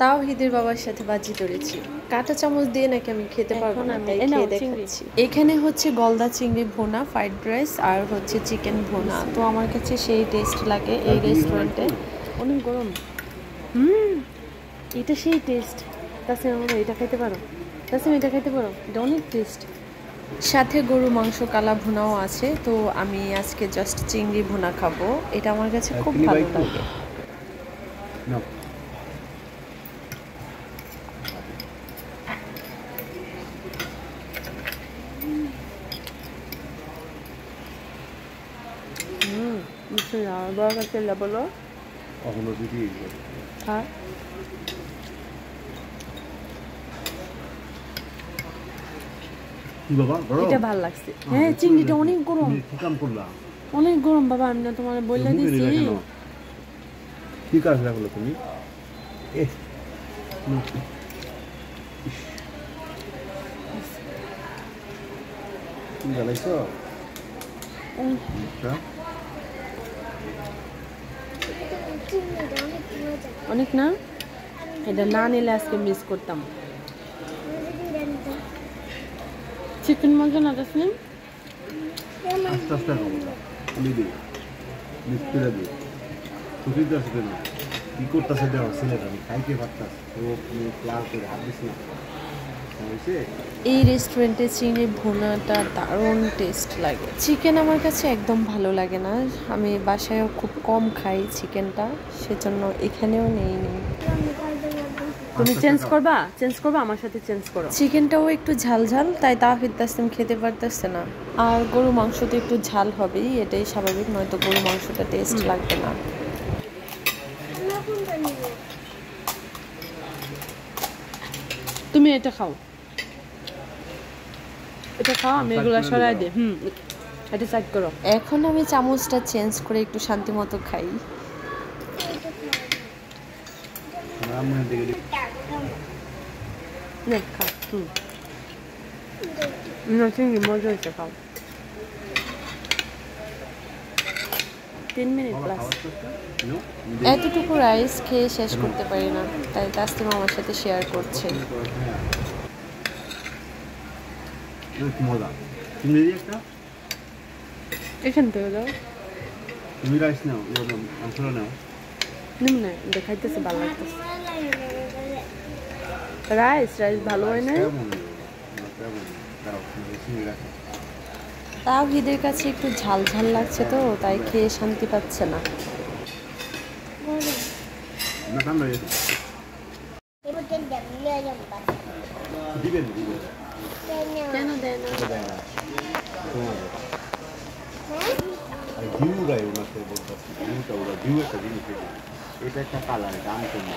তাওহিদের বাবার সাথে বাজি ধরেছি। কাঁটা চামচ দিয়ে নাকি আমি খেতে পারবো না, তাই খেয়ে দেখাচ্ছি। এখানে হচ্ছে গলদা চিংড়ি ভুনা, ফ্রাইড রাইস আর হচ্ছে চিকেন ভুনা। তো আমার কাছে সেই টেস্ট লাগে এই রেস্টুরেন্টে। অনেক গরম। এটা সেই টেস্ট। তাসিম আমরা এটা খাইতে পারো, তাসিম এটা খাইতে পারো, এটা অনেক টেস্ট। সাথে গরু মাংস কালা ভুনাও আছে। তো আমি আজকে জাস্ট চিংড়ি ভুনা খাবো, এটা আমার কাছে খুব ভালো লাগে। এটা ভালো লাগছে। হ্যাঁ, চিংড়িটা অনেক গরম, অনেক গরম বাবা। আমি না তোমার বললে দিচ্ছি। কি কাজ রাখলো তুমি? জ্বালাইছো অনেক না, এটা না নিলে আজকে মিস করতাম। চিকেন মজা না তাসনিম? আস্তে আস্তে খাবো দিদি, মিস করে দিই। ছুটি তো আসবে না, কি করতেছে দেওয়া ছেলের আমি খাইতে পারতাম। ও ক্লাস করে হাত দিস না। এই রেস্টুরেন্টে চিংড়ি ভুনাটা দারুণ টেস্ট লাগে। চিকেন আমার কাছে একদম ভালো লাগে না, আমি বাসায়ও খুব কম খাই চিকেনটা, সেজন্য এখানেও নেই। তুমি চেঞ্জ করবা আমার সাথে চেঞ্জ করো। চিকেনটাও একটু ঝাল ঝাল, তাই তাওহিদ তাসনিম খেতে পারতেছে না। আর গরু মাংস তো একটু ঝাল হবেই, এটাই স্বাভাবিক, নয়তো গরু মাংসটা টেস্ট লাগবে না। তুমি এটা খাও, এটা খাও, আমি এগুলো সরাই দিই। এটা সাইড করো। এখন আমি চামচটা চেঞ্জ করে একটু শান্তি মতো খাই। মজা হয়েছে, খাও। 3 মিনিট প্লাস। এতটুকু রাইস খেয়ে শেষ করতে পারি না, তাই তাসনিম আমার সাথে শেয়ার করছে। এখান থেকে দাও, তুমি রাইস নাও, মাংসটা নাও। না দেখাইতেছে, ভালো লাগতেছে। রাইস ভালো হয় না। তাওহিদের কাছে একটু ঝাল ঝাল লাগছে, তো তাই খেয়ে শান্তি পাচ্ছে না। কেন দেয় না? এটা একটা কালার, দাম কম।